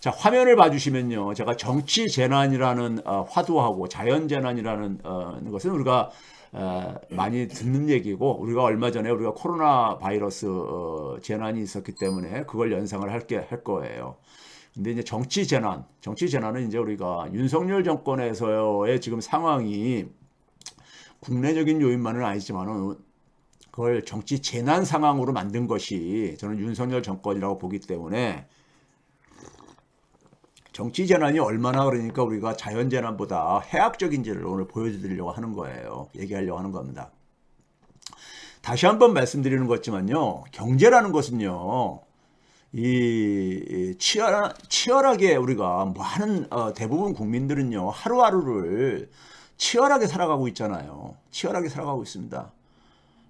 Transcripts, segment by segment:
자, 화면을 봐주시면요. 제가 정치 재난이라는 화두하고 자연 재난이라는 것은 우리가 많이 듣는 얘기고, 우리가 얼마 전에 우리가 코로나 바이러스 재난이 있었기 때문에 그걸 연상을 할 거예요. 근데 이제 정치 재난은 이제 우리가 윤석열 정권에서의 지금 상황이 국내적인 요인만은 아니지만은 그걸 정치 재난 상황으로 만든 것이 저는 윤석열 정권이라고 보기 때문에, 정치 재난이 얼마나 그러니까 우리가 자연 재난보다 해악적인지를 오늘 보여드리려고 하는 거예요. 얘기하려고 하는 겁니다. 다시 한번 말씀드리는 거지만요. 경제라는 것은요. 치열하게 우리가 많은 대부분 국민들은요. 하루하루를 치열하게 살아가고 있잖아요. 치열하게 살아가고 있습니다.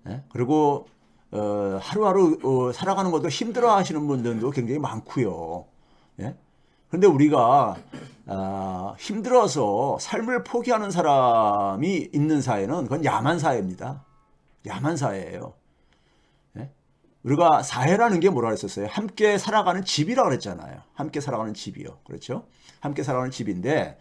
네? 그리고 하루하루 살아가는 것도 힘들어 하시는 분들도 굉장히 많고요. 예? 그런데 우리가 힘들어서 삶을 포기하는 사람이 있는 사회는 그건 야만 사회입니다. 야만 사회예요. 예? 우리가 사회라는 게 뭐라 그랬었어요? 함께 살아가는 집이라고 그랬잖아요. 함께 살아가는 집이요. 그렇죠? 함께 살아가는 집인데,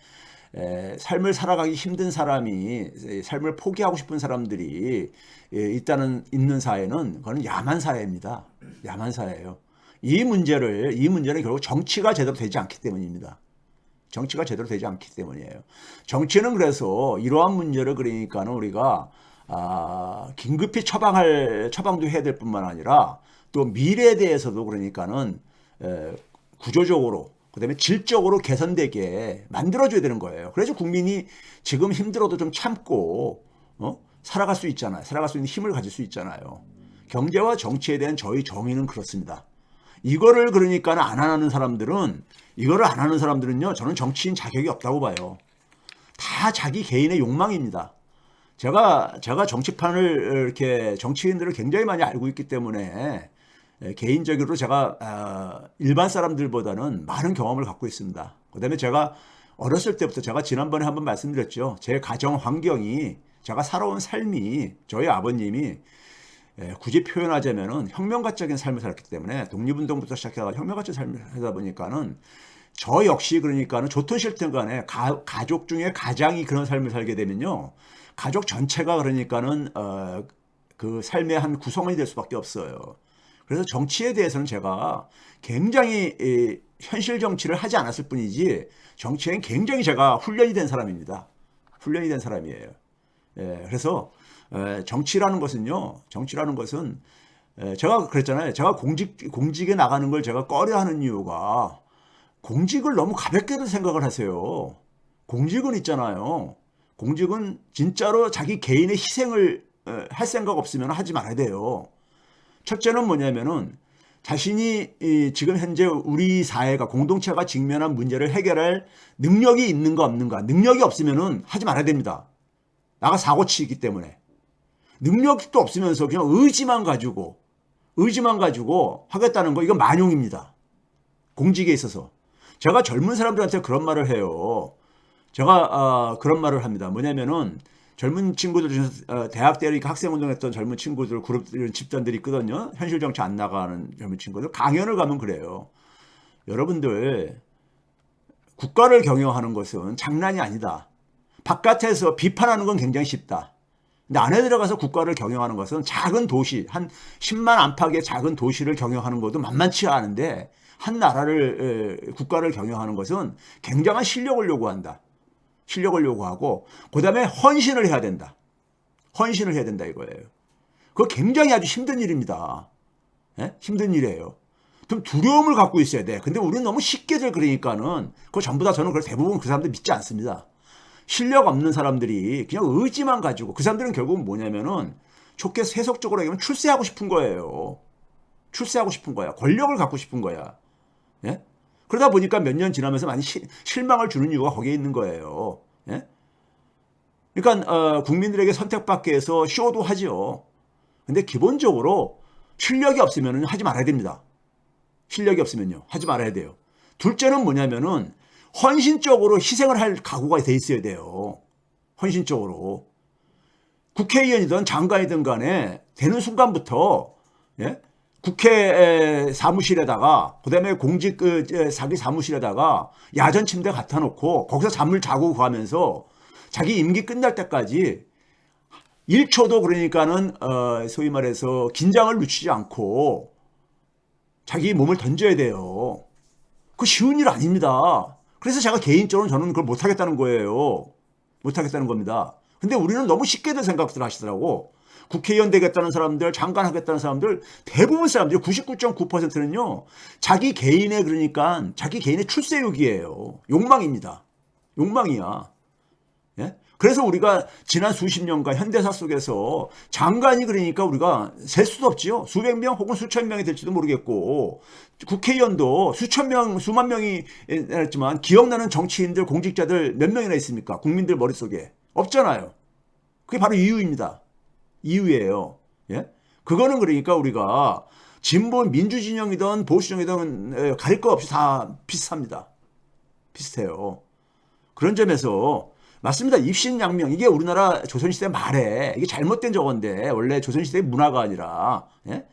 삶을 살아가기 힘든 사람이, 삶을 포기하고 싶은 사람들이 있는 사회는 그건 야만 사회입니다. 야만 사회예요. 이 문제는 결국 정치가 제대로 되지 않기 때문입니다. 정치가 제대로 되지 않기 때문이에요. 정치는 그래서 이러한 문제를 그러니까는 우리가 긴급히 처방도 해야 될 뿐만 아니라 또 미래에 대해서도 그러니까는 구조적으로 그다음에 질적으로 개선되게 만들어줘야 되는 거예요. 그래서 국민이 지금 힘들어도 좀 참고 살아갈 수 있잖아요. 살아갈 수 있는 힘을 가질 수 있잖아요. 경제와 정치에 대한 저희 정의는 그렇습니다. 이거를 그러니까 이거를 안 하는 사람들은요, 저는 정치인 자격이 없다고 봐요. 다 자기 개인의 욕망입니다. 제가 정치판을 이렇게 정치인들을 굉장히 많이 알고 있기 때문에 개인적으로 제가 일반 사람들보다는 많은 경험을 갖고 있습니다. 그다음에 제가 어렸을 때부터 제가 지난번에 한번 말씀드렸죠. 제 가정 환경이, 제가 살아온 삶이, 저희 아버님이 굳이 표현하자면은 혁명가적인 삶을 살았기 때문에, 독립운동부터 시작해서 혁명가적인 삶을 하다 보니까는 저 역시 그러니까는 좋든 싫든 간에 가족 중에 가장이 그런 삶을 살게 되면요, 가족 전체가 그러니까는 그 삶의 한 구성원이 될 수밖에 없어요. 그래서 정치에 대해서는 제가 굉장히 현실 정치를 하지 않았을 뿐이지 정치엔 굉장히 제가 훈련이 된 사람입니다. 훈련이 된 사람이에요. 그래서 정치라는 것은 제가 그랬잖아요. 제가 공직에 나가는 걸 제가 꺼려하는 이유가, 공직을 너무 가볍게도 생각을 하세요. 공직은 있잖아요. 공직은 진짜로 자기 개인의 희생을 할 생각 없으면 하지 말아야 돼요. 첫째는 뭐냐면은 자신이 지금 현재 우리 사회가, 공동체가 직면한 문제를 해결할 능력이 있는가 없는가. 능력이 없으면은 하지 말아야 됩니다. 나가 사고치기 때문에. 능력도 없으면서 그냥 의지만 가지고 하겠다는 거, 이건 만용입니다. 공직에 있어서. 제가 젊은 사람들한테 그런 말을 해요. 제가 그런 말을 합니다. 뭐냐면은 젊은 친구들 중에서 대학 때 이렇게 학생운동했던 젊은 친구들, 그룹, 이런 집단들이 있거든요. 현실 정치 안 나가는 젊은 친구들. 강연을 가면 그래요. 여러분들, 국가를 경영하는 것은 장난이 아니다. 바깥에서 비판하는 건 굉장히 쉽다. 근데 안에 들어가서 국가를 경영하는 것은, 작은 도시, 한 10만 안팎의 작은 도시를 경영하는 것도 만만치 않은데, 한 나라를, 국가를 경영하는 것은 굉장한 실력을 요구한다. 실력을 요구하고, 그 다음에 헌신을 해야 된다. 헌신을 해야 된다 이거예요. 그거 굉장히 아주 힘든 일입니다. 예? 힘든 일이에요. 좀 두려움을 갖고 있어야 돼. 근데 우리는 너무 쉽게들 그러니까는, 그거 전부 다 저는 대부분 그 사람들 믿지 않습니다. 실력 없는 사람들이 그냥 의지만 가지고, 그 사람들은 결국은 뭐냐면은 좋게 세속적으로 얘기하면 출세하고 싶은 거예요. 출세하고 싶은 거야. 권력을 갖고 싶은 거야. 예? 그러다 보니까 몇 년 지나면서 많이 실망을 주는 이유가 거기에 있는 거예요. 예? 그러니까 국민들에게 선택받기 위해서 쇼도 하죠. 근데 기본적으로 실력이 없으면 하지 말아야 됩니다. 실력이 없으면요, 하지 말아야 돼요. 둘째는 뭐냐면은 헌신적으로 희생을 할 각오가 돼 있어야 돼요. 헌신적으로. 국회의원이든 장관이든 간에 되는 순간부터, 예? 국회 사무실에다가 그다음에 공직 자기 사무실에다가 야전 침대 갖다 놓고 거기서 잠을 자고 가면서 자기 임기 끝날 때까지 1초도 그러니까는 소위 말해서 긴장을 늦추지 않고 자기 몸을 던져야 돼요. 그 쉬운 일 아닙니다. 그래서 제가 개인적으로 저는 그걸 못하겠다는 거예요. 못하겠다는 겁니다. 근데 우리는 너무 쉽게들 생각들 하시더라고. 국회의원 되겠다는 사람들, 장관 하겠다는 사람들, 대부분 사람들 99.9%는요. 자기 개인의 그러니까 자기 개인의 출세욕이에요. 욕망입니다. 욕망이야. 예? 그래서 우리가 지난 수십 년간 현대사 속에서 장관이 그러니까 우리가 셀 수도 없지요. 수백 명 혹은 수천 명이 될지도 모르겠고 국회의원도 수천 명, 수만 명이 했지만 기억나는 정치인들, 공직자들 몇 명이나 있습니까? 국민들 머릿속에. 없잖아요. 그게 바로 이유입니다. 이유예요. 예? 그거는 그러니까 우리가 진보 민주진영이든 보수진영이든 가릴 거 없이 다 비슷합니다. 비슷해요. 그런 점에서 맞습니다. 입신양명 이게 우리나라 조선시대 말에 이게 잘못된 저건데 원래 조선시대의 문화가 아니라 예?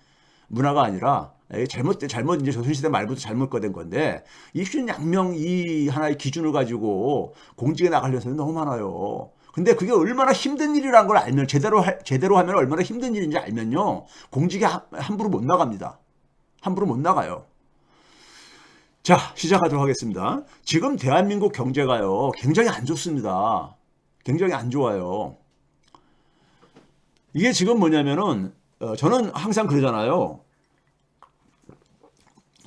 문화가 아니라 잘못 이제 조선시대 말부터 잘못된 건데 입신양명 이 하나의 기준을 가지고 공직에 나가려는 사람이 너무 많아요. 근데 그게 얼마나 힘든 일이라는 걸 알면 제대로 하면 얼마나 힘든 일인지 알면요 공직에 함부로 못 나갑니다. 함부로 못 나가요. 자, 시작하도록 하겠습니다. 지금 대한민국 경제가요, 굉장히 안 좋습니다. 굉장히 안 좋아요. 이게 지금 뭐냐면은, 저는 항상 그러잖아요.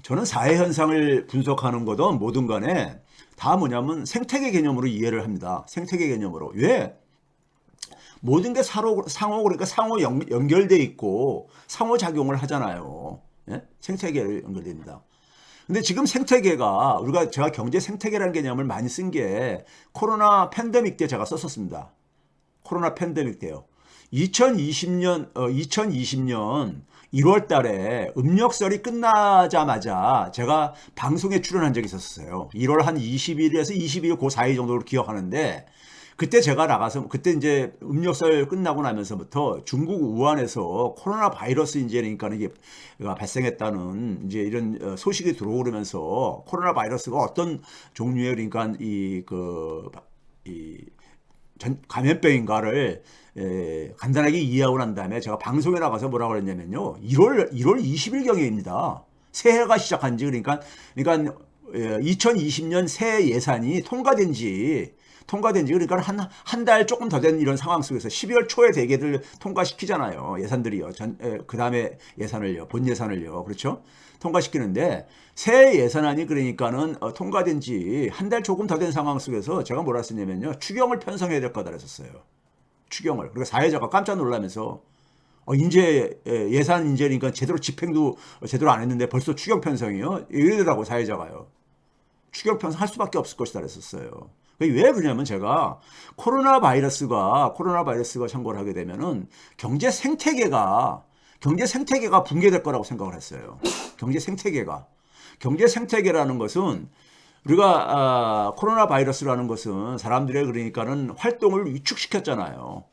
저는 사회 현상을 분석하는 거든 뭐든 간에 다 뭐냐면 생태계 개념으로 이해를 합니다. 생태계 개념으로. 왜? 모든 게 상호, 그러니까 상호 연결돼 있고 상호작용을 하잖아요. 예? 생태계를 연결됩니다. 근데 지금 생태계가 제가 경제 생태계라는 개념을 많이 쓴 게 코로나 팬데믹 때 제가 썼었습니다. 코로나 팬데믹 때요. 2020년 1월 달에 음력설이 끝나자마자 제가 방송에 출연한 적이 있었어요. 1월 한 20일에서 22일 그 사이 정도로 기억하는데 그때 제가 나가서 그때 이제 음력설 끝나고 나면서부터 중국 우한에서 코로나 바이러스 이제 그러니까 이게 발생했다는 이제 이런 소식이 들어오면서 코로나 바이러스가 어떤 종류의 그러니까 감염병인가를 간단하게 이해하고 난 다음에 제가 방송에 나가서 뭐라고 그랬냐면요. 1월 20일경에입니다. 새해가 시작한 지 그러니까 2020년 새해 예산이 통과된 지 그러니까 한 달 조금 더 된 이런 상황 속에서 12월 초에 대개들 통과시키잖아요. 예산들이요. 그 다음에 예산을요. 본 예산을요. 그렇죠? 통과시키는데 새 예산안이 그러니까는 통과된 지 한 달 조금 더 된 상황 속에서 제가 뭐라 했었냐면요. 추경을 편성해야 될 거다 그랬었어요. 추경을. 그리고 사회자가 깜짝 놀라면서 이제 예산 이제 그러니까 제대로 집행도 제대로 안 했는데 벌써 추경 편성이요? 이러더라고 사회자가요. 추경 편성할 수밖에 없을 것이다 그랬었어요. 왜 그러냐면 제가 코로나 바이러스가 창궐을 하게 되면은 경제 생태계가 붕괴될 거라고 생각을 했어요. 경제 생태계라는 것은 우리가 코로나 바이러스라는 것은 사람들의 그러니까는 활동을 위축시켰잖아요.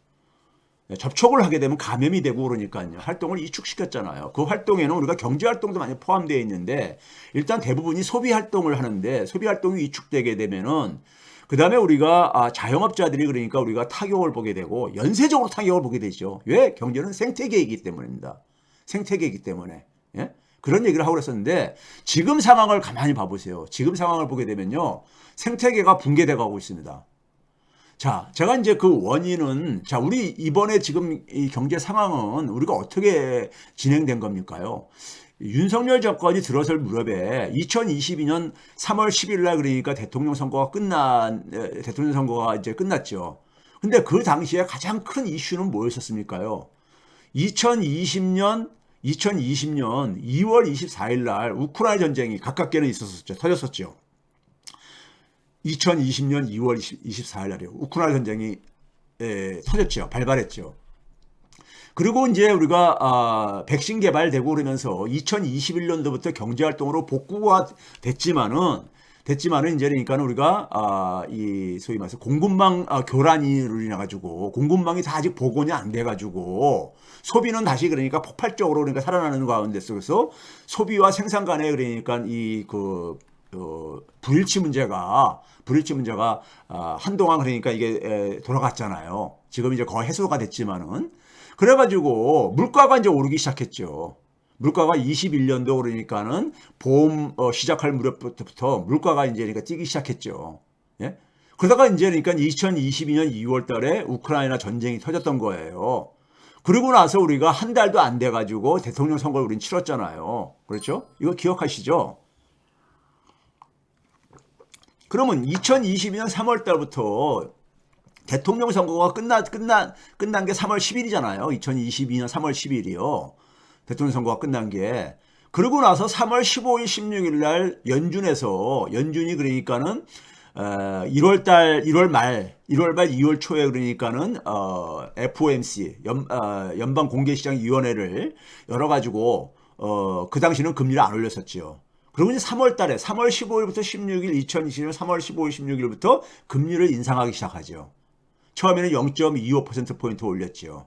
접촉을 하게 되면 감염이 되고 그러니까요. 활동을 위축시켰잖아요. 그 활동에는 우리가 경제 활동도 많이 포함되어 있는데 일단 대부분이 소비 활동을 하는데 소비 활동이 위축되게 되면은 그 다음에 우리가 자영업자들이 그러니까 우리가 타격을 보게 되고 연쇄적으로 타격을 보게 되죠. 왜? 경제는 생태계이기 때문입니다. 생태계이기 때문에. 예? 그런 얘기를 하고 그랬었는데 지금 상황을 가만히 봐보세요. 지금 상황을 보게 되면요. 생태계가 붕괴돼 가고 있습니다. 자, 제가 이제 그 원인은 우리 이번에 지금 이 경제 상황은 우리가 어떻게 진행된 겁니까요? 윤석열 정권이 들어설 무렵에 2022년 3월 10일 날 그러니까 대통령 선거가 이제 끝났죠. 근데 그 당시에 가장 큰 이슈는 뭐였었습니까요? 2020년 2월 24일 날 우크라이나 전쟁이 가깝게는 터졌었죠. 2020년 2월 24일 날이요. 우크라이나 전쟁이 터졌죠. 발발했죠. 그리고 이제 우리가 백신 개발되고 그러면서 2021년도부터 경제활동으로 복구가 됐지만은 됐지만은 이제 그러니까 우리가 이 소위 말해서 공급망 교란으로 인해 가지고 공급망이 다 아직 복원이 안 돼 가지고 소비는 다시 그러니까 폭발적으로 그러니까 살아나는 가운데 속에서 소비와 생산 간에 그러니까 이 불일치 문제가 한동안 그러니까 이게 돌아갔잖아요. 지금 이제 거의 해소가 됐지만은 그래가지고 물가가 이제 오르기 시작했죠. 물가가 21년도 그러니까는 보험 시작할 무렵부터 물가가 이제 그러니까 뛰기 시작했죠. 예? 그러다가 이제 그러니까 2022년 2월 달에 우크라이나 전쟁이 터졌던 거예요. 그러고 나서 우리가 한 달도 안 돼 가지고 대통령 선거를 우린 치렀잖아요. 그렇죠? 이거 기억하시죠? 그러면 2022년 3월 달부터 대통령 선거가 끝난 게 3월 10일이잖아요. 2022년 3월 10일이요. 대통령 선거가 끝난 게. 그러고 나서 3월 15일, 16일 날 연준이 그러니까는 1월 말 2월 초에 그러니까는 FOMC 연방 공개시장위원회를 열어 가지고 그 당시는 금리를 안 올렸었지요. 그리고 이제 3월 달에 3월 15일부터 16일 2020년 3월 15일 16일부터 금리를 인상하기 시작하죠. 처음에는 0.25%포인트 올렸죠.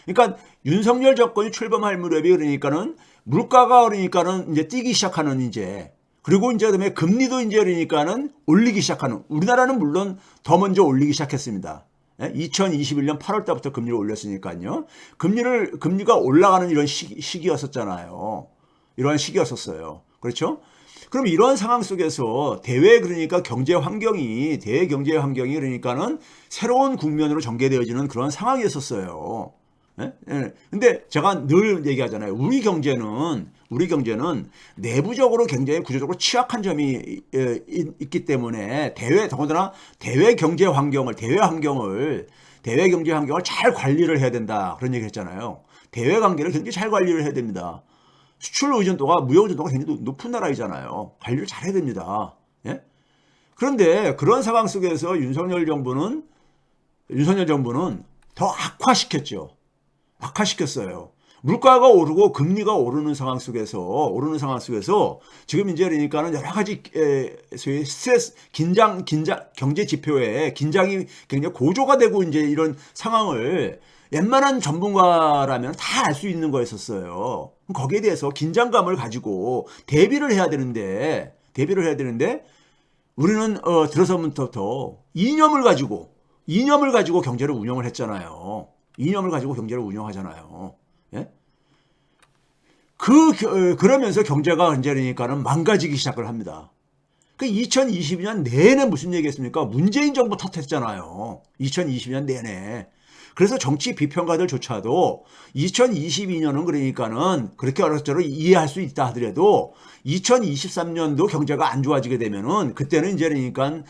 그러니까 윤석열 정권이 출범할 무렵이 그러니까는 물가가 그러니까는 이제 뛰기 시작하는 이제 그리고 이제 그다음에 금리도 이제 그러니까는 올리기 시작하는 우리나라는 물론 더 먼저 올리기 시작했습니다. 2021년 8월 달부터 금리를 올렸으니까요. 금리가 올라가는 이런 시기였었잖아요. 이러한 시기였었어요. 그렇죠? 그럼 이런 상황 속에서 대외 경제 환경이 그러니까는 새로운 국면으로 전개되어지는 그런 상황이었었어요. 예? 예. 근데 제가 늘 얘기하잖아요. 우리 경제는 내부적으로 굉장히 구조적으로 취약한 점이 있기 때문에 더군다나 대외 경제 환경을 잘 관리를 해야 된다. 그런 얘기 했잖아요. 대외 관계를 굉장히 잘 관리를 해야 됩니다. 수출 의존도가 무역 의존도가 굉장히 높은 나라이잖아요. 관리를 잘해야 됩니다. 예? 그런데 그런 상황 속에서 윤석열 정부는 더 악화시켰어요. 물가가 오르고 금리가 오르는 상황 속에서 지금 이제 그러니까는 여러 가지 소위 스트레스, 긴장 경제 지표에 긴장이 굉장히 고조가 되고 이제 이런 상황을 웬만한 전문가라면 다 알 수 있는 거였었어요. 거기에 대해서 긴장감을 가지고 대비를 해야 되는데 우리는 들어서부터 이념을 가지고 경제를 운영을 했잖아요. 이념을 가지고 경제를 운영하잖아요. 예? 그러면서 경제가 이제 그러니까는 망가지기 시작을 합니다. 그 2022년 내내 무슨 얘기했습니까? 문재인 정부 탓했잖아요. 2022년 내내. 그래서 정치 비평가들조차도 2022년은 그러니까는 그렇게 어렵게 이해할 수 있다 하더라도 2023년도 경제가 안 좋아지게 되면은 그때는 이제 그러니까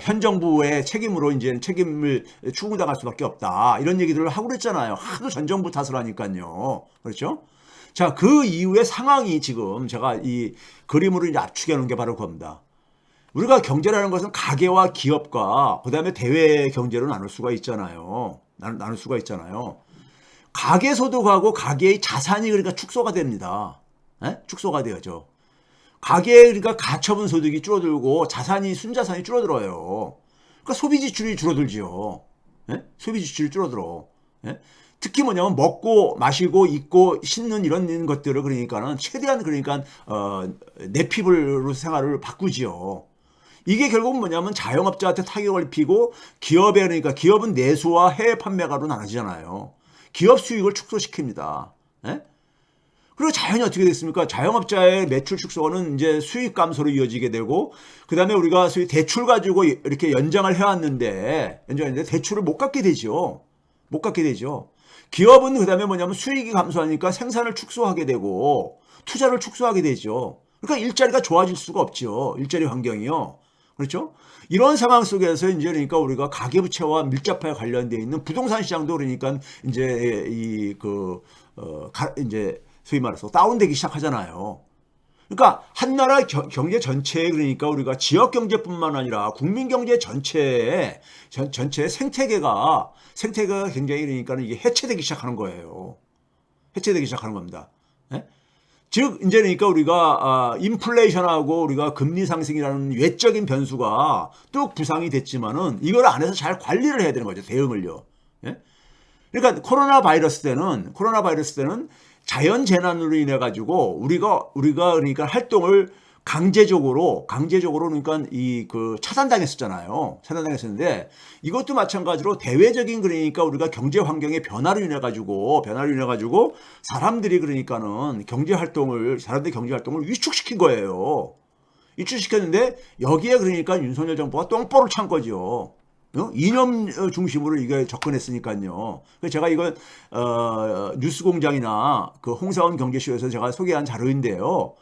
현 정부의 책임을 추궁당할 수밖에 없다. 이런 얘기들을 하고 그랬잖아요. 하도 전 정부 탓을 하니까요. 그렇죠? 자, 그 이후의 상황이 지금 제가 이 그림으로 이제 압축해 놓은 게 바로 그겁니다. 우리가 경제라는 것은 가계와 기업과 그다음에 대외 경제로 나눌 수가 있잖아요. 가계 소득하고 가계의 자산이 그러니까 축소가 됩니다. 예? 축소가 되어죠. 그러니까 가처분 소득이 줄어들고 순자산이 줄어들어요. 그러니까 소비 지출이 줄어들죠. 예? 소비 지출이 줄어들어. 예? 특히 뭐냐면 먹고 마시고 입고 신는 이런 것들을 그러니까는 최대한 그러니까 내피블로 생활을 바꾸지요. 이게 결국은 뭐냐면 자영업자한테 타격을 입히고 기업은 내수와 해외 판매가로 나눠지잖아요. 기업 수익을 축소시킵니다. 예? 그리고 자연히 어떻게 됐습니까? 자영업자의 매출 축소는 이제 수익 감소로 이어지게 되고, 그 다음에 우리가 소위 대출 가지고 이렇게 연장을 해왔는데 대출을 못 갚게 되죠. 기업은 그 다음에 뭐냐면 수익이 감소하니까 생산을 축소하게 되고, 투자를 축소하게 되죠. 그러니까 일자리가 좋아질 수가 없죠. 일자리 환경이요. 그렇죠? 이런 상황 속에서 이제 그러니까 우리가 가계부채와 밀접하게 관련되어 있는 부동산 시장도 그러니까 이제 이제 소위 말해서 다운되기 시작하잖아요. 그러니까 한 나라 경제 전체에 그러니까 우리가 지역 경제뿐만 아니라 국민 경제 전체의 생태계가 굉장히 그러니까 이게 해체되기 시작하는 거예요. 해체되기 시작하는 겁니다. 예? 즉 이제 그러니까 우리가 인플레이션하고 우리가 금리 상승이라는 외적인 변수가 또 부상이 됐지만은 이걸 안에서 잘 관리를 해야 되는 거죠. 대응을요. 예? 그러니까 코로나 바이러스 때는 자연 재난으로 인해 가지고 우리가 그러니까 활동을 강제적으로 그러니까 이 그 차단당했었잖아요. 차단당했었는데 이것도 마찬가지로 대외적인 그러니까 우리가 경제 환경의 변화로 인해 가지고 사람들이 그러니까는 사람들의 경제 활동을 위축시킨 거예요. 위축시켰는데 여기에 그러니까 윤석열 정부가 똥볼을 찬 거죠. 이념 중심으로 이게 접근했으니까요. 그래서 제가 이건 뉴스공장이나 그 홍사원 경제쇼에서 제가 소개한 자료인데요.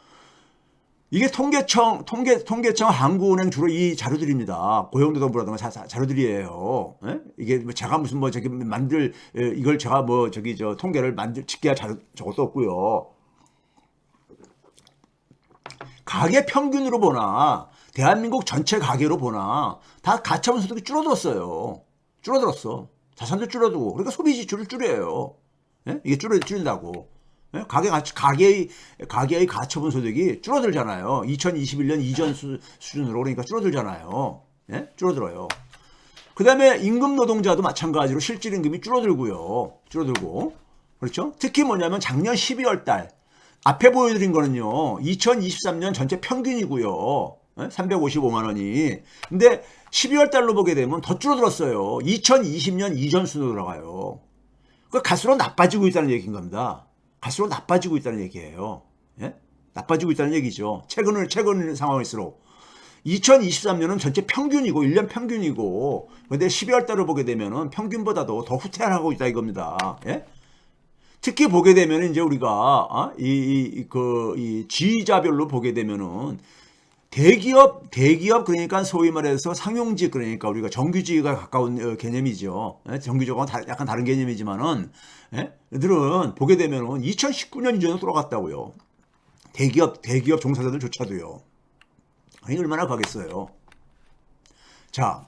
이게 통계청 한국은행 주로 이 자료들입니다. 고용노동부라든가 자료들이에요. 예? 이게 뭐 제가 무슨 뭐 저기 이걸 제가 뭐 저기 통계를 집계할 자료 저것도 없고요. 가계 평균으로 보나 대한민국 전체 가계로 보나 다 가처분 소득이 줄어들었어요. 자산도 줄어들고 그러니까 소비 지출을 줄여요. 예? 이게 줄인다고. 예? 가계의 가처분 소득이 줄어들잖아요. 2021년 이전 수준으로 그러니까 줄어들잖아요. 예? 줄어들어요. 그 다음에 임금 노동자도 마찬가지로 실질 임금이 줄어들고 그렇죠? 특히 뭐냐면 작년 12월 달 앞에 보여드린 거는요 2023년 전체 평균이고요. 355만 원이. 근데 12월 달로 보게 되면 더 줄어들었어요. 2020년 이전 수준으로 들어가요. 그 갈수록 나빠지고 있다는 얘기인 겁니다. 갈수록 나빠지고 있다는 얘기예요. 예? 나빠지고 있다는 얘기죠. 최근 상황일수록. 2023년은 전체 평균이고 1년 평균이고 근데 12월 달을 보게 되면은 평균보다도 더 후퇴하고 있다 이겁니다. 예? 특히 보게 되면 이제 우리가 이 지위자별로 보게 되면은 대기업 그러니까 소위 말해서 상용직 그러니까 우리가 정규직에 가까운 개념이죠. 정규직은 약간 다른 개념이지만은 얘들은 보게 되면은 2019년 이전으로 돌아갔다고요. 대기업 종사자들조차도요. 아니 얼마나 가겠어요. 자,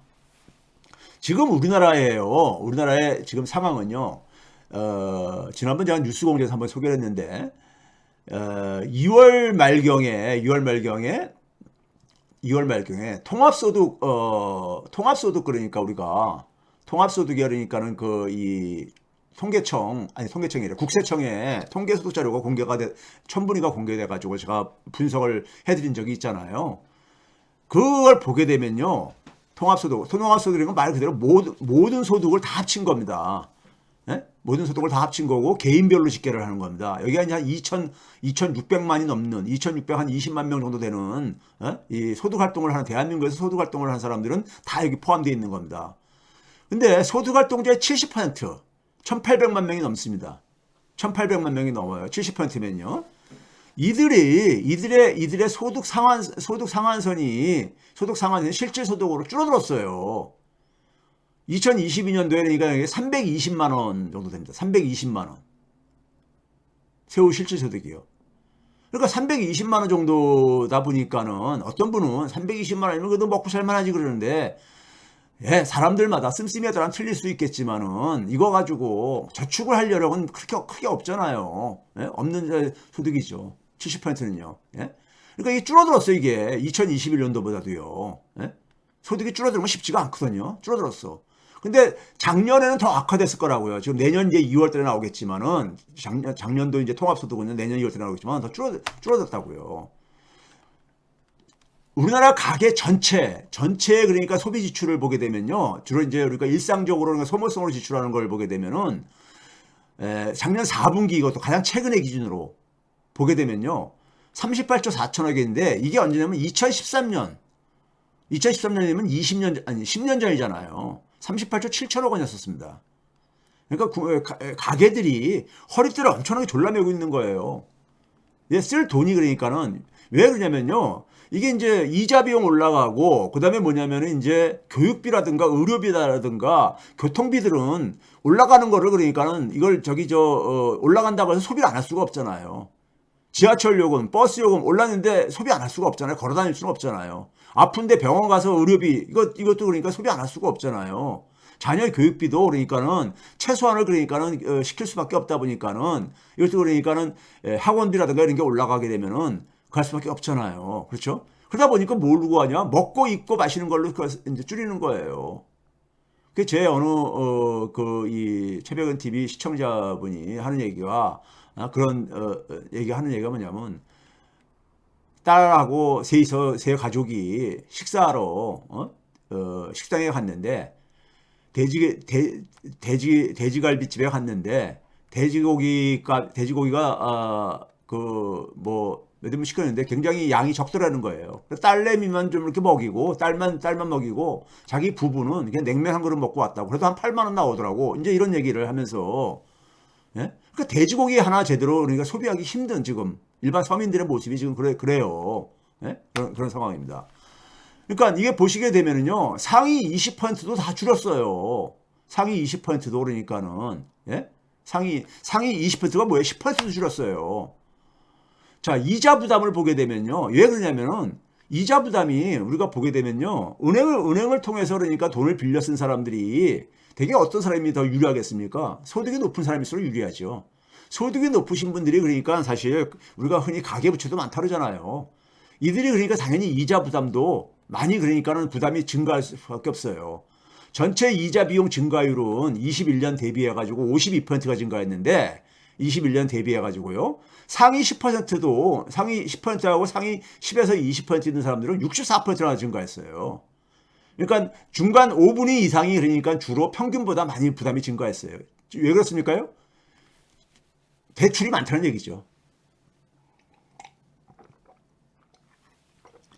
지금 우리나라의 지금 상황은요. 지난번 제가 뉴스공장에서 한번 소개를 했는데 2월 말경에 통합소득 그러니까 우리가 통합소득이 그러니까는 이 통계청이 아니라 국세청에 통계소득 자료가 첨부가 공개돼 가지고 제가 분석을 해드린 적이 있잖아요. 그걸 보게 되면요 통합소득이란 말 그대로 모든 소득을 다 합친 겁니다. 예? 모든 소득을 다 합친 거고 개인별로 집계를 하는 겁니다. 여기가 이제 한 2,600만이 넘는 2,620만 명 정도 되는 이 소득 활동을 하는 대한민국에서 소득 활동을 하는 사람들은 다 여기 포함되어 있는 겁니다. 근데 소득 활동자의 70% 1,800만 명이 넘습니다. 1,800만 명이 넘어요. 70%면요. 이들의 소득 상한선이 실질 소득으로 줄어들었어요. 2022년도에는 그러니까 320만 원 정도 됩니다. 320만 원. 세후 실질 소득이요. 그러니까 320만 원 정도다 보니까는 어떤 분은 320만 원이면 그래도 먹고 살만하지 그러는데 예, 사람들마다 씀씀이에 따라 틀릴 수 있겠지만은 이거 가지고 저축을 할 여력은 크게 없잖아요. 예? 없는 소득이죠. 70%는요. 예? 그러니까 이게 줄어들었어 이게 2021년도보다도요. 예? 소득이 줄어드는 건 쉽지가 않거든요. 줄어들었어. 근데 작년에는 더 악화됐을 거라고요. 지금 내년 이제 2월 달에 나오겠지만은 작년도 이제 통합소득은 내년 2월 달에 나오겠지만 더 줄어들었다고요. 우리나라 가계 전체 그러니까 소비 지출을 보게 되면요. 주로 이제 우리가 일상적으로 소모성으로 지출하는 걸 보게 되면은 작년 4분기 이것도 가장 최근의 기준으로 보게 되면요. 38조 4천억인데 이게 언제냐면 2013년이면 10년 전이잖아요. 38조 7천억 원이었습니다. 그러니까 가게들이 허리띠를 엄청나게 졸라매고 있는 거예요. 쓸 돈이 그러니까는 왜 그러냐면요. 이게 이제 이자 비용 올라가고 그다음에 뭐냐면은 이제 교육비라든가 의료비라든가 교통비들은 올라가는 거를 그러니까는 이걸 올라간다고 해서 소비를 안 할 수가 없잖아요. 지하철 요금, 버스 요금 올랐는데 소비 안 할 수가 없잖아요. 걸어 다닐 수는 없잖아요. 아픈데 병원 가서 의료비 이것도 그러니까 소비 안 할 수가 없잖아요. 자녀 교육비도 그러니까는 최소한을 그러니까는 시킬 수밖에 없다 보니까는 이것도 그러니까는 학원비라든가 이런 게 올라가게 되면은 갈 수밖에 없잖아요. 그렇죠? 그러다 보니까 뭘 구하냐? 먹고 입고 마시는 걸로 이제 줄이는 거예요. 그 제 어느 이 최백은 TV 시청자분이 하는 얘기가 그런 얘기하는 얘기가 뭐냐면 딸하고 세 가족이 식사하러 식당에 갔는데 돼지갈비집에 갔는데 돼지고기가 몇 인분 시켰는데 굉장히 양이 적더라는 거예요. 딸내미만 좀 이렇게 먹이고 딸만 먹이고 자기 부부는 그냥 냉면 한 그릇 먹고 왔다고. 그래도 한 8만 원 나오더라고. 이제 이런 얘기를 하면서 예? 그러니까 돼지고기 하나 제대로 그러니까 소비하기 힘든 지금 일반 서민들의 모습이 지금 그래요. 예? 그런 상황입니다. 그러니까 이게 보시게 되면은요 상위 20%도 다 줄었어요. 상위 20%도 그러니까는 예? 상위 20%가 뭐예요? 10%도 줄었어요. 자, 이자 부담을 보게 되면요. 왜 그러냐면은 이자 부담이 우리가 보게 되면요. 은행을 통해서 그러니까 돈을 빌려 쓴 사람들이 되게 어떤 사람이 더 유리하겠습니까? 소득이 높은 사람일수록 유리하죠. 소득이 높으신 분들이 그러니까 사실 우리가 흔히 가계부채도 많다 그러잖아요. 이들이 그러니까 당연히 이자 부담도 많이 그러니까는 부담이 증가할 수밖에 없어요. 전체 이자 비용 증가율은 21년 대비해 가지고 52%가 증가했는데 21년 대비해 가지고요. 상위 10%도 상위 10%하고 상위 10에서 20% 있는 사람들은 64%나 증가했어요. 그러니까 중간 5분의 이상이 그러니까 주로 평균보다 많이 부담이 증가했어요. 왜 그렇습니까요? 대출이 많다는 얘기죠.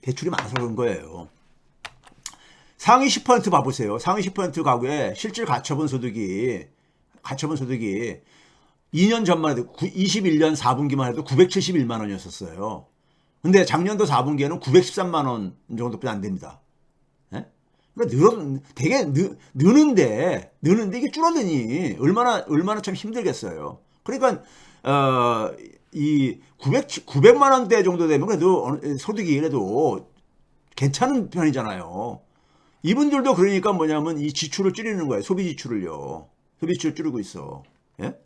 대출이 많아서 그런 거예요. 상위 10% 봐보세요. 상위 10% 가구에 실질 가처분 소득이 2년 전만 해도 21년 4분기만 해도 971만 원이었었어요. 근데 작년도 4분기에는 913만 원 정도밖에 안 됩니다. 예? 그러니까 되게 느는데 이게 줄어드니 얼마나 참 힘들겠어요. 그러니까 이 900만 원대 정도 되면 그래도 소득이 그래도 괜찮은 편이잖아요. 이분들도 그러니까 뭐냐면 이 지출을 줄이는 거예요. 소비 지출을요. 소비 지출 줄이고 있어. 예?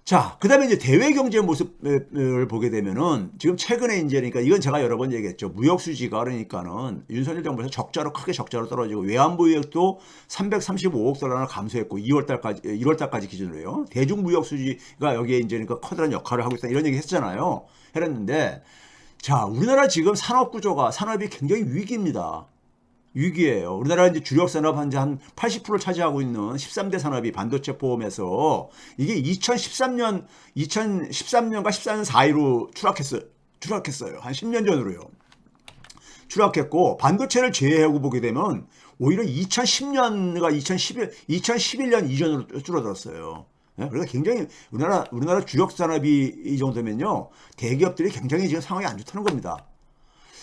자, 그 다음에 이제 대외 경제 모습을 보게 되면은 지금 최근에 이제 그러니까 이건 제가 여러 번 얘기했죠. 무역 수지가 그러니까는 윤석열 정부에서 크게 적자로 떨어지고 외환보유액도 335억 달러나 감소했고 1월달까지 기준으로요. 대중무역 수지가 여기에 이제 그러니까 커다란 역할을 하고 있다 이런 얘기 했잖아요. 했는데 자, 우리나라 지금 산업이 굉장히 위기입니다. 위기예요. 우리나라 이제 주력 산업 한 80%를 차지하고 있는 13대 산업이 반도체 포함해서 이게 2013년과 14년 사이로 추락했어요. 한 10년 전으로요. 추락했고 반도체를 제외하고 보게 되면 오히려 2010년과 2011년 이전으로 줄어들었어요. 그러니까 굉장히 우리나라 주력 산업이 이 정도면요. 대기업들이 굉장히 지금 상황이 안 좋다는 겁니다.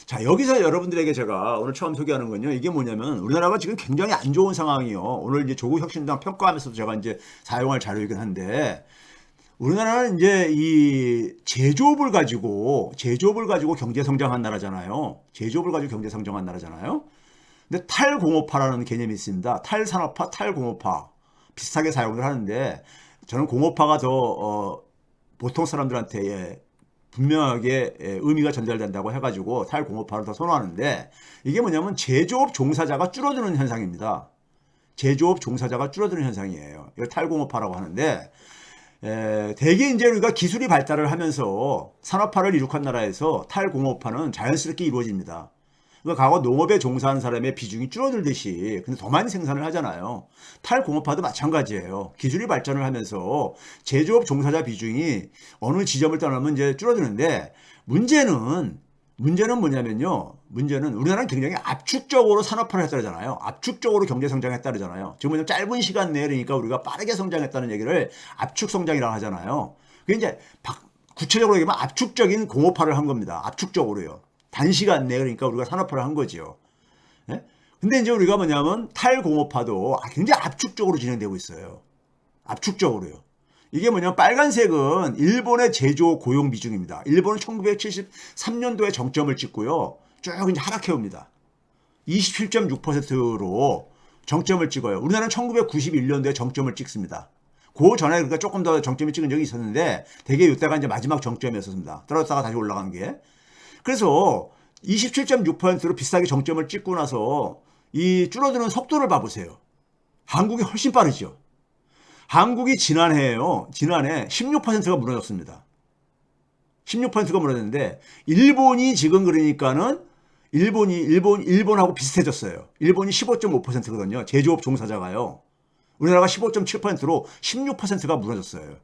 자, 여기서 여러분들에게 제가 오늘 처음 소개하는 건요. 이게 뭐냐면 우리나라가 지금 굉장히 안 좋은 상황이요. 오늘 이제 조국혁신당 평가하면서도 제가 이제 사용할 자료이긴 한데 우리나라는 이제 이 제조업을 가지고 경제 성장한 나라잖아요. 제조업을 가지고 경제 성장한 나라잖아요. 근데 탈공업화라는 개념이 있습니다. 탈산업화, 탈공업화 비슷하게 사용을 하는데 저는 공업화가 더 보통 사람들한테 분명하게 의미가 전달된다고 해가지고 탈공업화를 더 선호하는데 이게 뭐냐면 제조업 종사자가 줄어드는 현상입니다. 제조업 종사자가 줄어드는 현상이에요. 이걸 탈공업화라고 하는데 대개 이제 우리가 기술이 발달을 하면서 산업화를 이룩한 나라에서 탈공업화는 자연스럽게 이루어집니다. 그러니까 과거 농업에 종사하는 사람의 비중이 줄어들듯이 근데 더 많이 생산을 하잖아요. 탈공업화도 마찬가지예요. 기술이 발전을 하면서 제조업 종사자 비중이 어느 지점을 떠나면 이제 줄어드는데 문제는 뭐냐면요. 문제는 우리나라는 굉장히 압축적으로 산업화를 했다잖아요. 압축적으로 경제 성장했다잖아요. 지금 뭐냐면 짧은 시간 내에 그러니까 우리가 빠르게 성장했다는 얘기를 압축 성장이라고 하잖아요. 그게 이제 구체적으로 얘기하면 압축적인 공업화를 한 겁니다. 압축적으로요. 단시간 내에 그러니까 우리가 산업화를 한 거죠. 예? 근데 이제 우리가 뭐냐면 탈공업화도 굉장히 압축적으로 진행되고 있어요. 압축적으로요. 이게 뭐냐면 빨간색은 일본의 제조 고용 비중입니다. 일본은 1973년도에 정점을 찍고요. 쭉 이제 하락해 옵니다. 27.6%로 정점을 찍어요. 우리나라는 1991년도에 정점을 찍습니다. 그 전에 그러니까 조금 더 정점을 찍은 적이 있었는데 되게 이때가 이제 마지막 정점이었습니다. 떨어졌다가 다시 올라간 게. 그래서 27.6%로 비싸게 정점을 찍고 나서 이 줄어드는 속도를 봐보세요. 한국이 훨씬 빠르죠. 한국이 지난해 16%가 무너졌습니다. 16%가 무너졌는데 일본이 지금 그러니까는 일본하고 비슷해졌어요. 일본이 15.5%거든요. 제조업 종사자가요. 우리나라가 15.7%로 16%가 무너졌어요.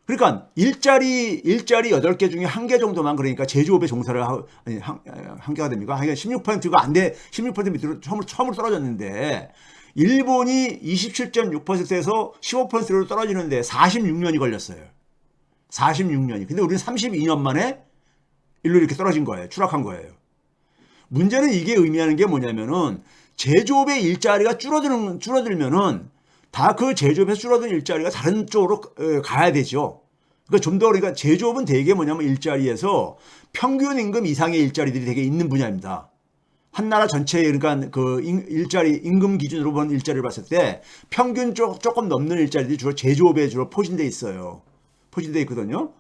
그러니까 일자리 8개 중에 1개 정도만 그러니까 제조업에 종사를 아니 한 개가 됩니까? 16%가 안 돼. 16% 밑으로 처음으로 떨어졌는데 일본이 27.6%에서 15%로 떨어지는데 46년이 걸렸어요. 46년이. 근데 우리는 32년 만에 일로 이렇게 떨어진 거예요. 추락한 거예요. 문제는 이게 의미하는 게 뭐냐면은 제조업의 일자리가 줄어들면은 다 그 제조업에서 줄어든 일자리가 다른 쪽으로 가야 되죠. 그러니까 좀 더 그러니까 제조업은 되게 뭐냐면 일자리에서 평균 임금 이상의 일자리들이 되게 있는 분야입니다. 한 나라 전체에 그러니까 그 일자리 임금 기준으로 본 일자리를 봤을 때 평균 조금 넘는 일자리들이 주로 제조업에 주로 포진돼 있어요. 포진돼 있거든요.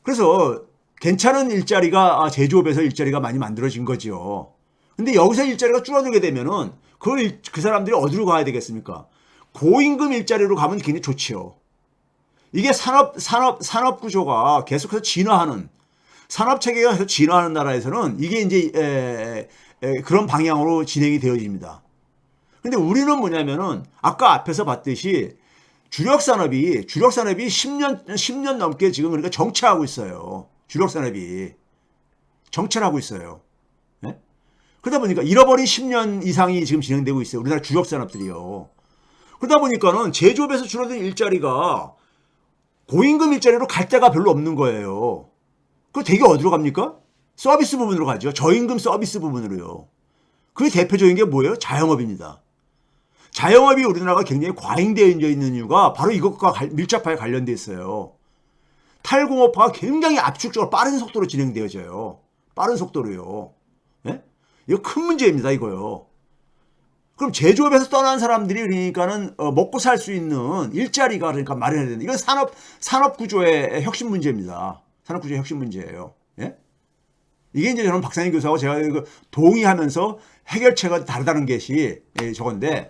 그래서 괜찮은 일자리가 제조업에서 일자리가 많이 만들어진 거죠. 근데 여기서 일자리가 줄어들게 되면은 그 사람들이 어디로 가야 되겠습니까? 고임금 일자리로 가면 굉장히 좋지요. 이게 산업 구조가 계속해서 진화하는 산업 체계가 계속 진화하는 나라에서는 이게 이제 그런 방향으로 진행이 되어집니다. 근데 우리는 뭐냐면은 아까 앞에서 봤듯이 주력 산업이 10년 넘게 지금 그러니까 정체하고 있어요. 주력 산업이 정체하고 있어요. 네? 그러다 보니까 잃어버린 10년 이상이 지금 진행되고 있어요. 우리나라 주력 산업들이요. 그러다 보니까는 제조업에서 줄어든 일자리가 고임금 일자리로 갈 데가 별로 없는 거예요. 그 되게 어디로 갑니까? 서비스 부분으로 가죠. 저임금 서비스 부분으로요. 그 대표적인 게 뭐예요? 자영업입니다. 자영업이 우리나라가 굉장히 과잉되어 있는 이유가 바로 이것과 밀접하게 관련되어 있어요. 탈공업화가 굉장히 압축적으로 빠른 속도로 진행되어져요. 빠른 속도로요. 네? 이거 큰 문제입니다, 이거요. 그럼 제조업에서 떠난 사람들이 그러니까는 먹고 살 수 있는 일자리가 그러니까 마련해야 된다. 이건 산업 구조의 혁신 문제입니다. 산업 구조의 혁신 문제예요. 예? 이게 이제 저는 박상인 교수하고 제가 동의하면서 해결책가 다르다는 것이 저건데